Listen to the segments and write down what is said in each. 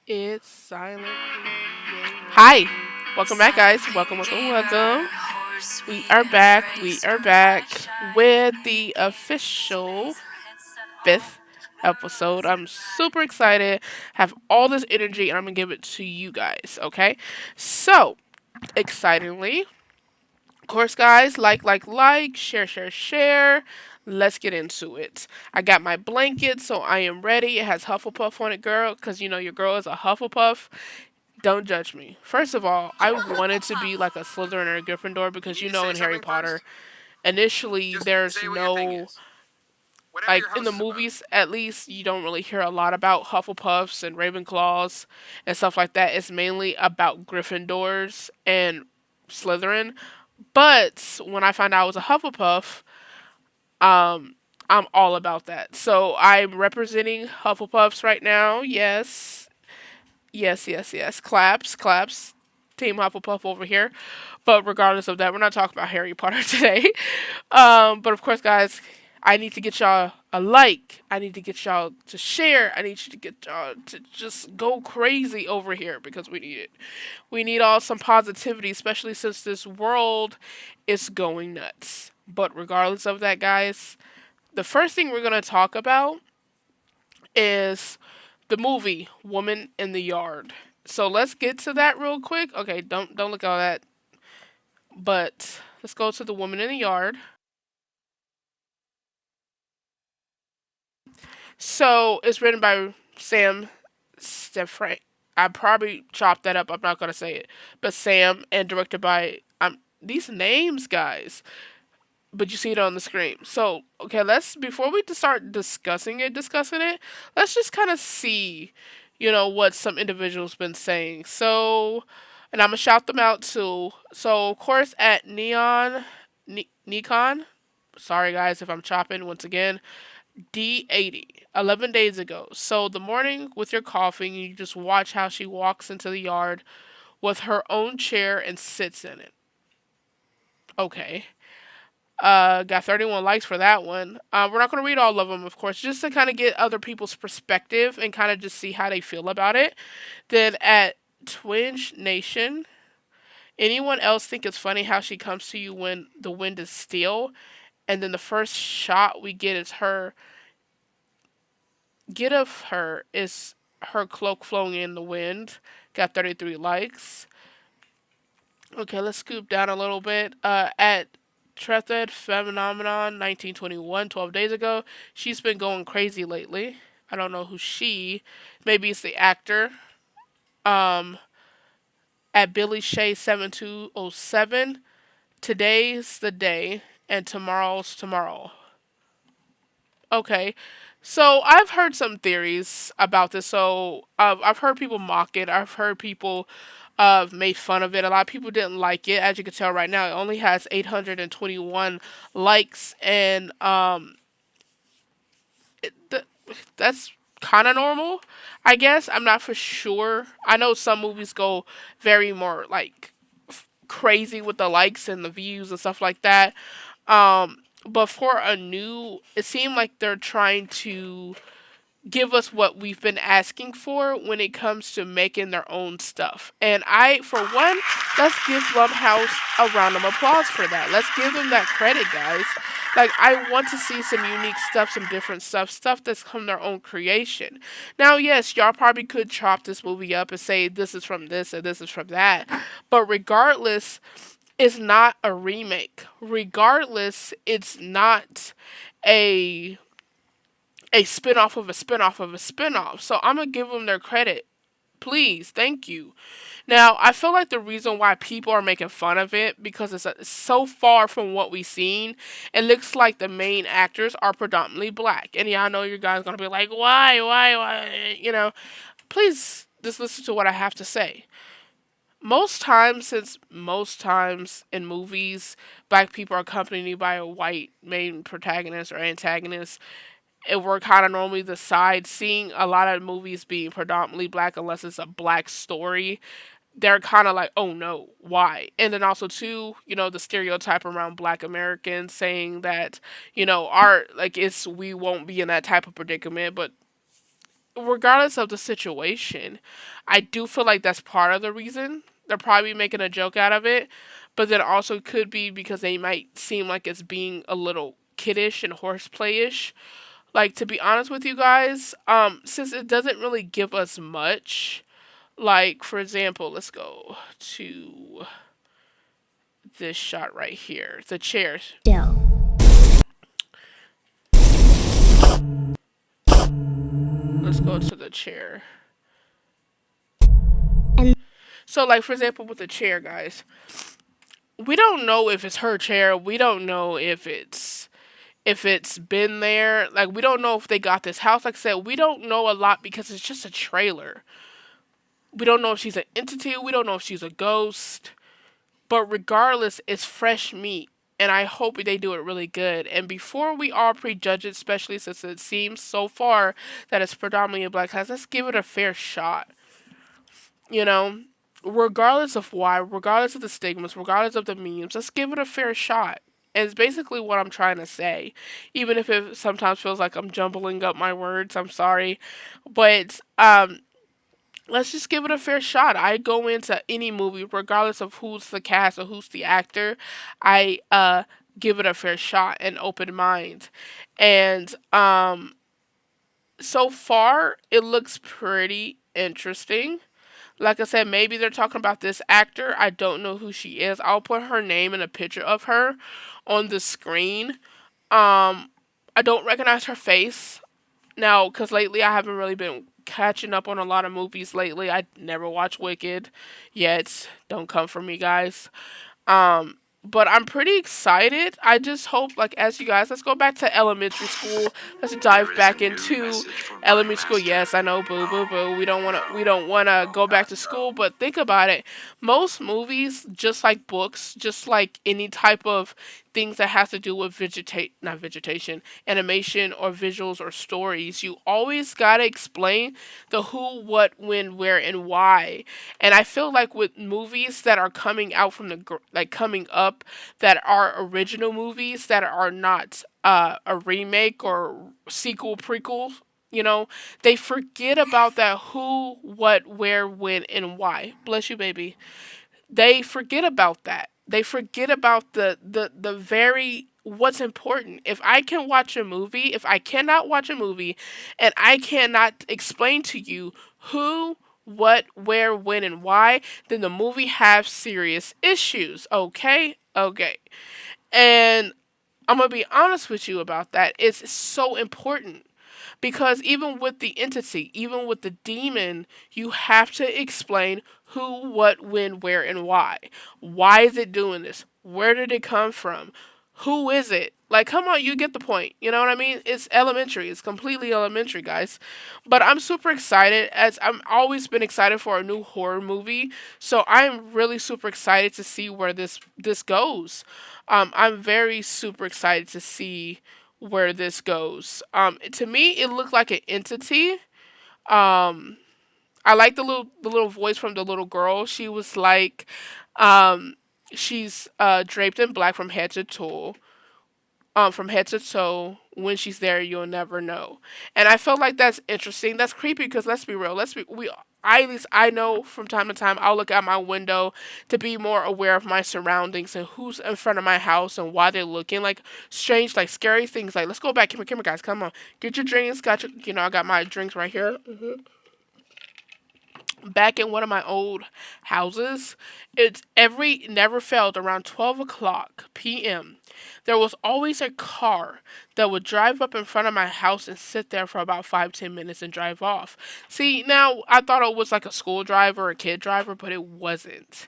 It's Silentpinkgamer. Hi, welcome back, guys. Welcome. We are back. We are back with the official fifth episode. I'm super excited. Have all this energy, and I'm gonna give it to you guys. Okay, so excitingly, of course, guys, share. Let's get into it. I got my blanket, so I am ready. It has Hufflepuff on it, girl, because you know your girl is a Hufflepuff. Don't judge me. First of all, I wanted to be like a Slytherin or a Gryffindor because you know in Harry Potter, initially there's no like in the movies at least you don't really hear a lot about Hufflepuffs and Ravenclaws and stuff like that. It's mainly about Gryffindors and Slytherin. But when I found out I was a Hufflepuff, um, I'm all about that. So I'm representing Hufflepuffs right now. Yes, yes. Claps. Team Hufflepuff over here. But regardless of that, we're not talking about Harry Potter today. But of course, guys, I need to get y'all a like. I need to get y'all to share. I need you to get y'all to just go crazy over here because we need it. We need all some positivity, especially since this world is going nuts. But regardless of that, guys, the first thing we're going to talk about is the movie Woman in the Yard. So let's get to that real quick. Okay, don't look at all that. But let's go to the Woman in the Yard. So it's written by Sam Stefrank. I probably chopped that up. I'm not gonna say it, but Sam and directed by these names, guys. But you see it on the screen. So okay, let's before we start discussing it, let's just kind of see, what some individuals been saying. So, and I'm gonna shout them out too. So of course at Nikon. Sorry guys if I'm chopping once again. D80, 11 days ago. So the morning with your coffee, you just watch how she walks into the yard with her own chair and sits in it. Okay. Got 31 likes for that one. We're not going to read all of them, of course, just to kind of get other people's perspective and kind of just see how they feel about it. Then at Twinge Nation, anyone else think it's funny how she comes to you when the wind is still, and then the first shot we get of her is her cloak flowing in the wind. Got 33 likes. Okay, let's scoop down a little bit. At Trethid Phenomenon 1921, 12 days ago, she's been going crazy lately. I don't know who she. Maybe it's the actor. Um, at Billy Shay 7207, today's the day and tomorrow's tomorrow. Okay. So I've heard some theories about this. So I've heard people mock it. I've heard people made fun of it. A lot of people didn't like it. As you can tell right now, it only has 821 likes, and th- that's kind of normal. I guess I'm not for sure. I know some movies go very more like crazy with the likes and the views and stuff like that. But for a new, it seemed like they're trying to give us what we've been asking for when it comes to making their own stuff. And for one, let's give Blumhouse a round of applause for that. Let's give them that credit, guys. Like, I want to see some unique stuff, some different stuff that's from their own creation. Now, yes, y'all probably could chop this movie up and say this is from this and this is from that. But regardless, it's not a remake. Regardless, it's not a a spinoff of a spinoff of a spinoff. So I'm gonna give them their credit. Please, thank you. Now, I feel like the reason why people are making fun of it because it's so far from what we've seen. It looks like the main actors are predominantly black, and yeah, I know you guys are gonna be like, why? Please just listen to what I have to say. Since most times in movies, black people are accompanied by a white main protagonist or antagonist, and we're kind of normally the side seeing a lot of movies being predominantly black unless it's a black story. They're kind of like, oh no, why? And then also too, the stereotype around black Americans saying that, our like it's we won't be in that type of predicament, but regardless of the situation, I do feel like that's part of the reason. They're probably making a joke out of it, but then also could be because they might seem like it's being a little kiddish and horseplayish. Like, to be honest with you guys, since it doesn't really give us much, like for example, let's go to this shot right here, the chairs. Let's go to the chair. So, like for example, with the chair, guys, we don't know if it's her chair. We don't know if it's been there. Like, we don't know if they got this house. Like I said, we don't know a lot because it's just a trailer. We don't know if she's an entity. We don't know if she's a ghost. But regardless, it's fresh meat. And I hope they do it really good. And before we all prejudge it, especially since it seems so far that it's predominantly a black house, let's give it a fair shot. You know, regardless of why, regardless of the stigmas, regardless of the memes, let's give it a fair shot. And it's basically what I'm trying to say. Even if it sometimes feels like I'm jumbling up my words, I'm sorry. But let's just give it a fair shot. I go into any movie, regardless of who's the cast or who's the actor, I give it a fair shot and open mind. And so far it looks pretty interesting. Like I said, maybe they're talking about this actor. I don't know who she is. I'll put her name and a picture of her on the screen. Um, I don't recognize her face now because lately I haven't really been catching up on a lot of movies lately. I never watched Wicked yet. Don't come for me, guys. But I'm pretty excited. I just hope, like, as you guys, let's go back to elementary school. Let's dive back into elementary school. Yes, I know, boo, boo, boo. We don't wanna go back to school. But think about it. Most movies, just like books, just like any type of things that has to do with not vegetation, animation or visuals or stories, you always gotta explain the who, what, when, where, and why. And I feel like with movies that are coming out from like coming up, that are original movies that are not a remake or sequel prequel, you know, they forget about that who, what, where, when, and why. Bless you, baby. They forget about that. They forget about the very what's important. If I can watch a movie, if I cannot watch a movie and I cannot explain to you who, what, where, when, and why, then the movie has serious issues. Okay? Okay. And I'm gonna be honest with you about that. It's so important because even with the entity, even with the demon, you have to explain who, what, when, where, and why. Why is it doing this? Where did it come from? Who is it? Like, come on, you get the point. You know what I mean? It's elementary. It's completely elementary, guys. But I'm super excited, as I'm always been excited for a new horror movie. So I'm really super excited to see where this goes. I'm very super excited to see where this goes. To me, it looked like an entity. Um, I like the little voice from the little girl. She was like, um, she's draped in black from head to toe. When she's there, you'll never know. And I felt like that's interesting. That's creepy because let's be real. Let's be we. I at least I know from time to time I'll look out my window to be more aware of my surroundings and who's in front of my house and why they're looking like strange, like scary things. Like let's go back. Come here, guys. Come on, get your drinks. Got your, I got my drinks right here. Back in one of my old houses, it's every never failed around 12 o'clock p.m. There was always a car that would drive up in front of my house and sit there for about 5-10 minutes and drive off. See, now I thought it was like a school driver or a kid driver, but it wasn't.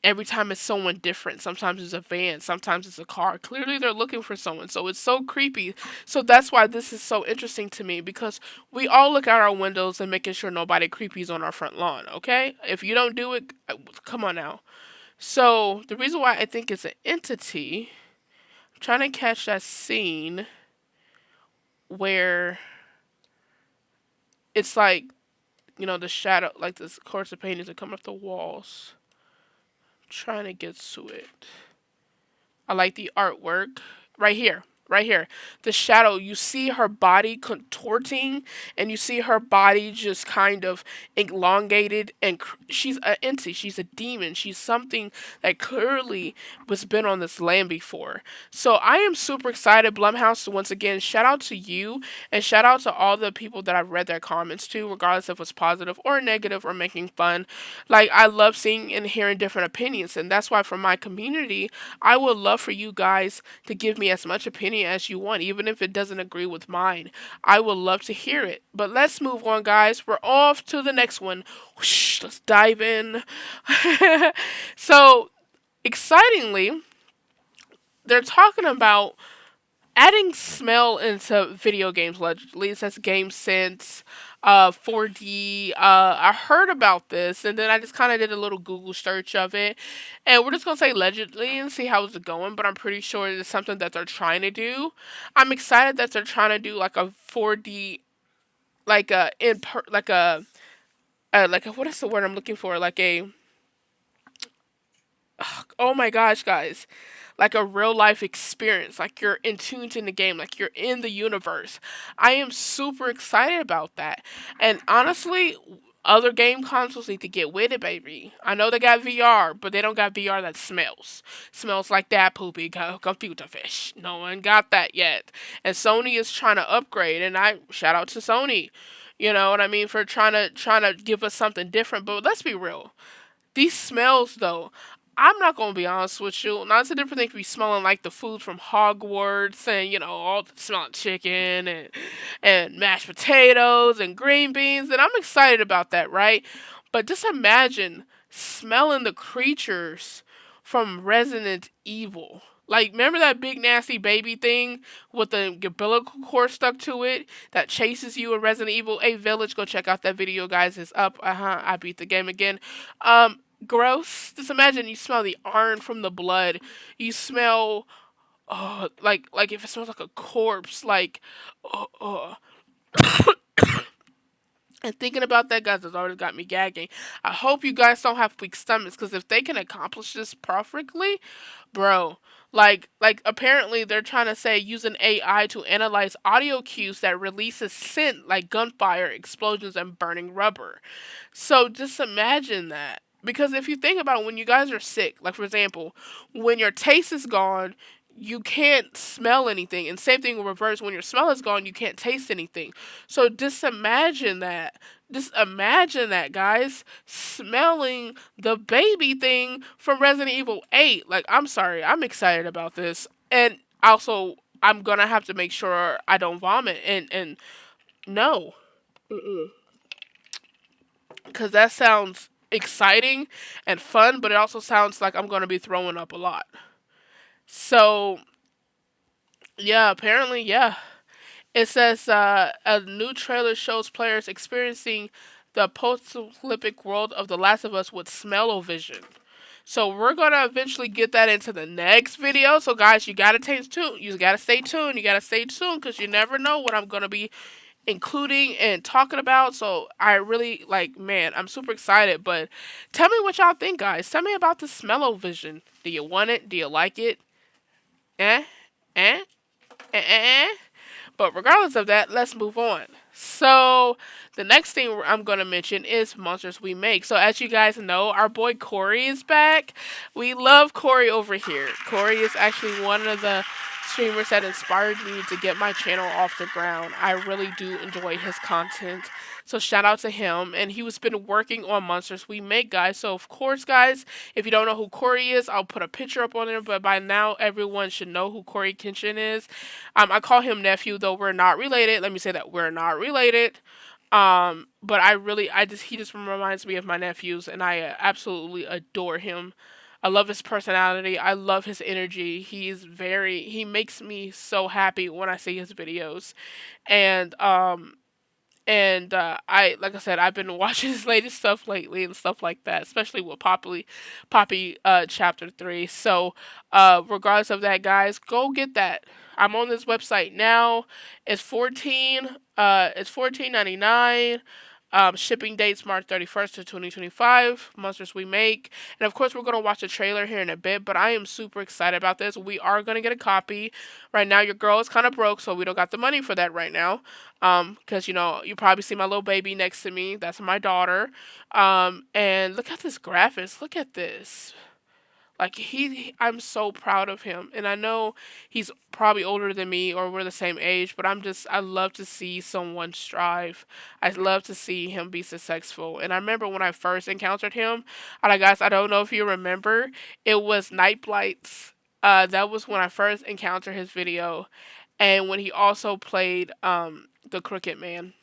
Every time it's someone different. Sometimes it's a van, sometimes it's a car. Clearly, they're looking for someone, so it's so creepy. So that's why this is so interesting to me because we all look out our windows and making sure nobody creepy's on our front lawn. Okay, if you don't do it, come on now. So the reason why I think it's an entity, I'm trying to catch that scene where it's like the shadow, like this course of paintings that come off the walls. I'm trying to get to it. I like the artwork right here. right here, the shadow, you see her body contorting, and you see her body just kind of elongated, and she's an entity, she's a demon, she's something that clearly was been on this land before. So I am super excited, Blumhouse. Once again, shout out to you, and shout out to all the people that I've read their comments to, regardless if it's positive or negative or making fun. Like, I love seeing and hearing different opinions, and that's why for my community, I would love for you guys to give me as much opinion as you want, even if it doesn't agree with mine. I would love to hear it. But let's move on, guys. We're off to the next one. Whoosh, let's dive in. So, excitingly, they're talking about adding smell into video games. Allegedly, it says Game Sense, 4D. I heard about this, and then I just kind of did a little Google search of it, and we're just gonna say allegedly and see how it's going. But I'm pretty sure it's something that they're trying to do. I'm excited that they're trying to do like a 4D, like a like a, what is the word I'm looking for? Like a, oh my gosh, guys, like a real life experience, like you're in tuned in the game, like you're in the universe. I am super excited about that. And honestly, other game consoles need to get with it, baby. I know they got VR, but they don't got VR that smells. Smells like that poopy computer fish. No one got that yet. And Sony is trying to upgrade, and I shout out to Sony. You know what I mean, for trying to give us something different. But let's be real, these smells, though, I'm not gonna be honest with you. Now it's a different thing to be smelling like the food from Hogwarts, and all the smelling chicken and mashed potatoes and green beans, and I'm excited about that, right? But just imagine smelling the creatures from Resident Evil. Like, remember that big nasty baby thing with the umbilical cord stuck to it that chases you in Resident Evil 8 Village? Go check out that video, guys. It's up. I beat the game again. Gross. Just imagine you smell the iron from the blood. You smell, like if it smells like a corpse, like, oh. And thinking about that, guys, has already got me gagging. I hope you guys don't have weak stomachs, because if they can accomplish this perfectly, bro, like apparently they're trying to say using AI to analyze audio cues that releases scent like gunfire, explosions, and burning rubber. So just imagine that. Because if you think about it, when you guys are sick, like for example, when your taste is gone, you can't smell anything. And same thing in reverse, when your smell is gone, you can't taste anything. So just imagine that. Just imagine that, guys. Smelling the baby thing from Resident Evil 8. Like, I'm sorry, I'm excited about this. And also, I'm gonna have to make sure I don't vomit. And no. Because that sounds exciting and fun, but it also sounds like I'm gonna be throwing up a lot. So, yeah, apparently, yeah. It says a new trailer shows players experiencing the post-apocalyptic world of The Last of Us with smell-o-vision. So we're gonna eventually get that into the next video. So guys, you gotta stay tuned. You gotta stay tuned. You gotta stay tuned, because you never know what I'm gonna be including and talking about. So I really, like, man, I'm super excited. But tell me what y'all think, guys. Tell me about the smell-o-vision. Do you want it? Do you like it? Eh? Eh? Eh? Eh? Eh? But regardless of that, let's move on. So, the next thing I'm going to mention is Monsters We Make. So, as you guys know, our boy Corey is back. We love Corey over here. Corey is actually one of the streamers that inspired me to get my channel off the ground. I really do enjoy his content. So shout out to him. And he was been working on Monsters We Make, guys. So of course, guys, if you don't know who Corey is, I'll put a picture up on there. But by now, everyone should know who Corey Kenshin is. I call him nephew, though we're not related. Let me say that we're not related. But he just reminds me of my nephews, and I absolutely adore him. I love his personality. I love his energy. He makes me so happy when I see his videos. And, like I said, I've been watching his latest stuff lately and stuff like that, especially with Poppy, chapter 3. So, regardless of that, guys, go get that. I'm on this website now. It's 14.99. Shipping dates March 31st to 2025. Monsters we make. And of course, we're going to watch the trailer here in a bit, but I am super excited about this. We are going to get a copy. Right now, your girl is kind of broke, so we don't got the money for that right now. Because, you probably see my little baby next to me. That's my daughter. And look at this graphics. Look at this. Like I'm so proud of him, and I know he's probably older than me or we're the same age, but I love to see someone strive. I love to see him be successful. And I remember when I first encountered him, and I guys, I don't know if you remember, it was Night Blights. That was when I first encountered his video, and when he also played the Crooked Man.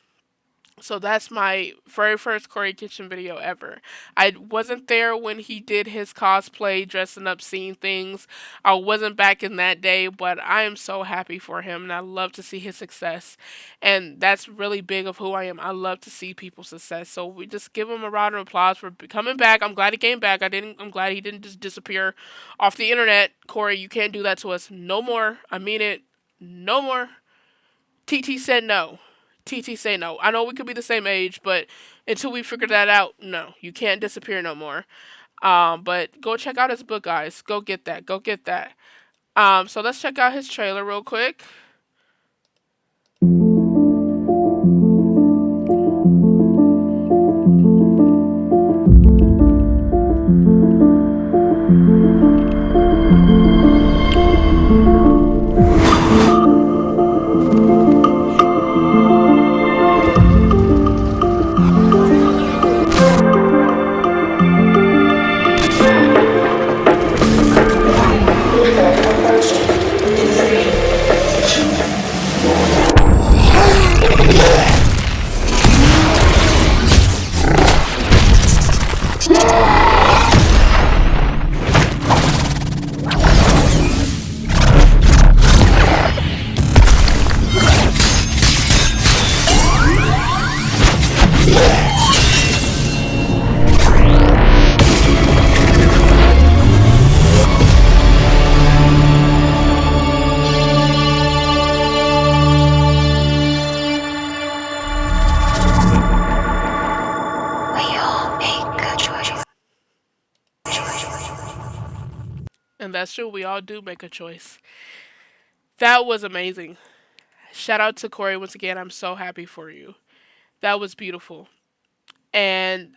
So that's my very first Corey Kitchen video ever. I wasn't there when he did his cosplay, dressing up, seeing things. I wasn't back in that day, but I am so happy for him and I love to see his success. And that's really big of who I am. I love to see people's success. So we just give him a round of applause for coming back. I'm glad he came back. I'm glad he didn't just disappear off the internet. Corey, you can't do that to us no more. I mean it. No more. TT said no. TT say no. I know we could be the same age, but until we figure that out, no, you can't disappear no more. But go check out his book, guys. Go get that. Go get that. So let's check out his trailer real quick. And that's true. We all do make a choice. That was amazing. Shout out to Corey once again. I'm so happy for you. That was beautiful. And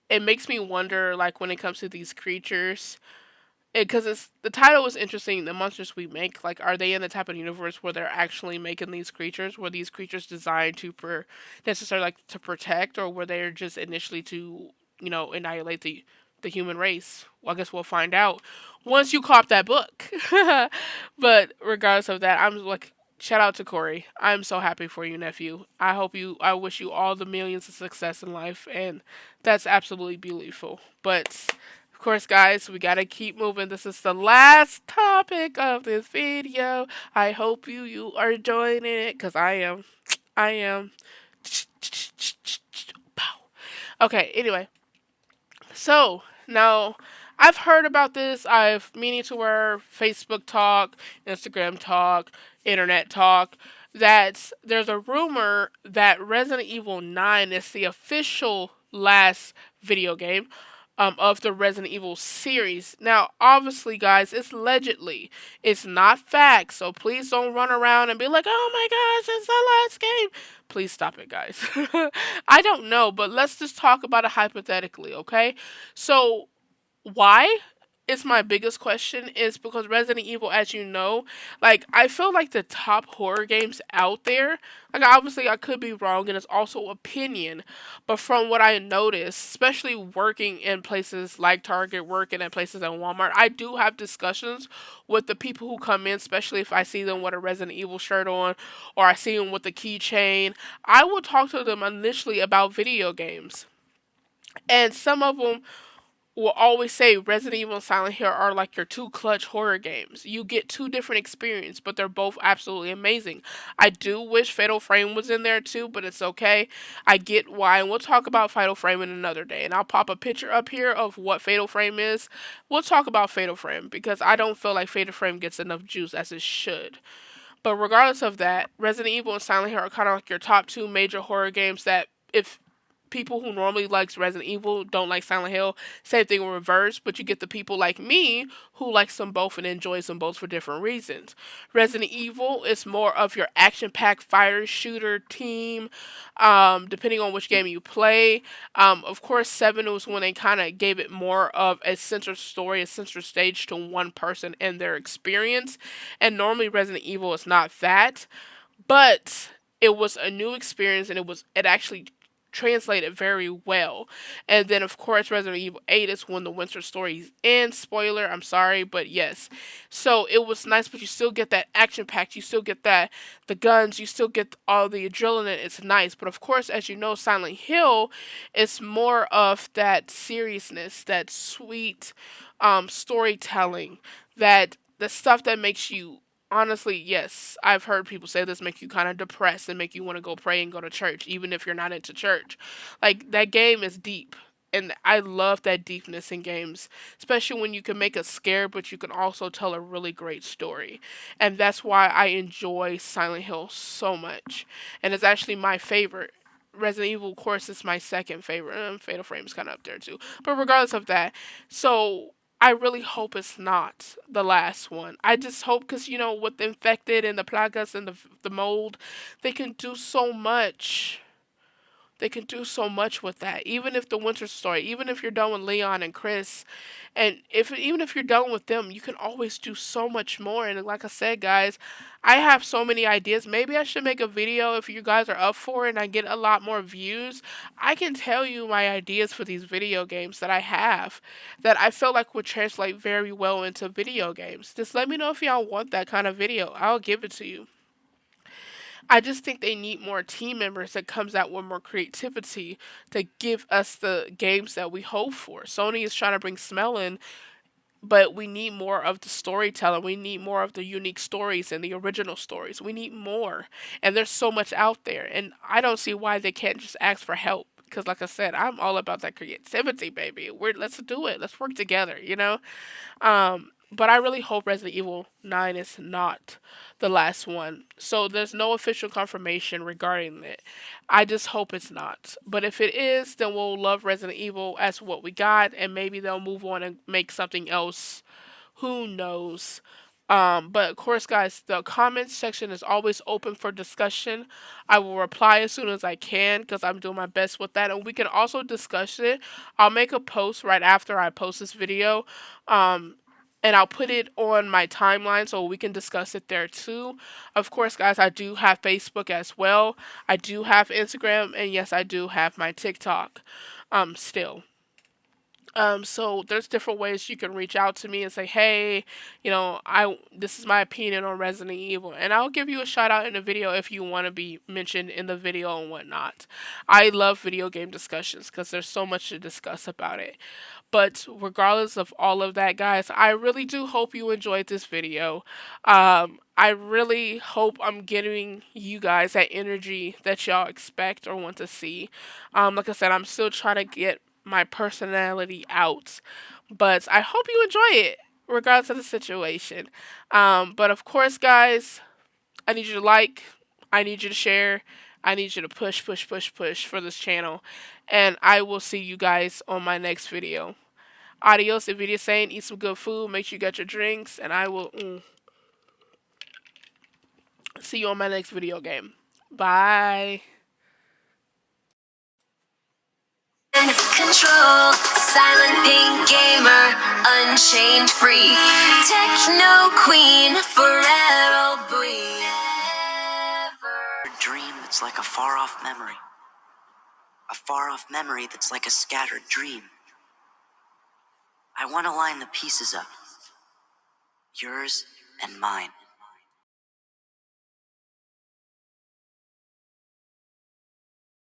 it makes me wonder, like, when it comes to these creatures, because it's the title is interesting. The monsters we make, like, are they in the type of universe where they're actually making these creatures? Were these creatures designed to necessarily like to protect, or were they just initially to annihilate the human race? Well, I guess we'll find out once you cop that book. But regardless of that, I'm like, shout out to Corey. I'm so happy for you, nephew. I wish you all the millions of success in life, and that's absolutely beautiful. But of course, guys, we gotta keep moving. This is the last topic of this video. I hope you are enjoying it, cause I am. I am. Okay. Anyway, so now I've heard about this. I've meaning to where Facebook talk, Instagram talk, internet talk. That there's a rumor that Resident Evil 9 is the official last video game of the Resident Evil series. Now, obviously, guys, it's allegedly. It's not fact, so please don't run around and be like, oh my gosh, it's the last game. Please stop it, guys. I don't know, but let's just talk about it hypothetically, okay? So, why is my biggest question is because Resident Evil, as you know, like I feel like the top horror games out there, like obviously I could be wrong and it's also opinion, but from what I noticed, especially working in places like Target, working at places at Walmart, I do have discussions with the people who come in, especially if I see them with a Resident Evil shirt on or I see them with a keychain. I will talk to them initially about video games. And some of them will always say Resident Evil and Silent Hill are like your two clutch horror games. You get two different experiences, but they're both absolutely amazing. I do wish Fatal Frame was in there too, but it's okay. I get why, and we'll talk about Fatal Frame in another day. And I'll pop a picture up here of what Fatal Frame is. We'll talk about Fatal Frame because I don't feel like Fatal Frame gets enough juice as it should. But regardless of that, Resident Evil and Silent Hill are kind of like your top two major horror games that if people who normally likes Resident Evil don't like Silent Hill. Same thing in reverse, but you get the people like me who likes them both and enjoys them both for different reasons. Resident Evil is more of your action-packed fire shooter team, depending on which game you play. Of course, 7 was when they kind of gave it more of a center story, a center stage to one person and their experience. And normally Resident Evil is not that, but it was a new experience and it actually translated very well. And then of course Resident Evil 8 is when the winter story ends. Spoiler, I'm sorry, but yes. So it was nice, but you still get that action packed, you still get that the guns, you still get all the adrenaline. It's nice. But of course, as you know, Silent Hill is more of that seriousness, that sweet storytelling, that the stuff that makes you, honestly, yes, I've heard people say this, make you kind of depressed and make you want to go pray and go to church, even if you're not into church. Like, that game is deep. And I love that deepness in games, especially when you can make us scared, but you can also tell a really great story. And that's why I enjoy Silent Hill so much. And it's actually my favorite. Resident Evil, of course, is my second favorite. And Fatal Frame's kind of up there too. But regardless of that, so I really hope it's not the last one. I just hope, because with the infected and the plagas and the mold, they can do so much. They can do so much with that. Even if the winter story, even if you're done with Leon and Chris, and if even if you're done with them, you can always do so much more. And like I said, guys, I have so many ideas. Maybe I should make a video if you guys are up for it and I get a lot more views. I can tell you my ideas for these video games that I have that I feel like would translate very well into video games. Just let me know if y'all want that kind of video. I'll give it to you. I just think they need more team members that comes out with more creativity to give us the games that we hope for. Sony is trying to bring smell in, but we need more of the storytelling. We need more of the unique stories and the original stories. We need more. And there's so much out there. And I don't see why they can't just ask for help. Because, like I said, I'm all about that creativity, baby. Let's do it. Let's work together. But I really hope Resident Evil 9 is not the last one. So there's no official confirmation regarding it. I just hope it's not. But if it is, then we'll love Resident Evil as what we got, and maybe they'll move on and make something else. Who knows? But of course, guys, the comments section is always open for discussion. I will reply as soon as I can because I'm doing my best with that. And we can also discuss it. I'll make a post right after I post this video. Um, and I'll put it on my timeline so we can discuss it there too. Of course, guys, I do have Facebook as well. I do have Instagram, and yes, I do have my TikTok. Still. So there's different ways you can reach out to me and say, hey, I this is my opinion on Resident Evil, and I'll give you a shout out in the video if you want to be mentioned in the video and whatnot. I love video game discussions because there's so much to discuss about it. But regardless of all of that, guys, I really do hope you enjoyed this video. I really hope I'm getting you guys that energy that y'all expect or want to see. Like I said, I'm still trying to get my personality out, but I hope you enjoy it, regardless of the situation. But of course, guys, I need you to like, I need you to share, I need you to push, push, push, push for this channel, and I will see you guys on my next video. Adios. If you're saying eat some good food, make sure you got your drinks, and I will see you on my next video game. Bye. Control, silent pink gamer, unchained free, techno queen, forever breathe. Dream that's like a far off memory. A far off memory that's like a scattered dream. I want to line the pieces up. Yours and mine.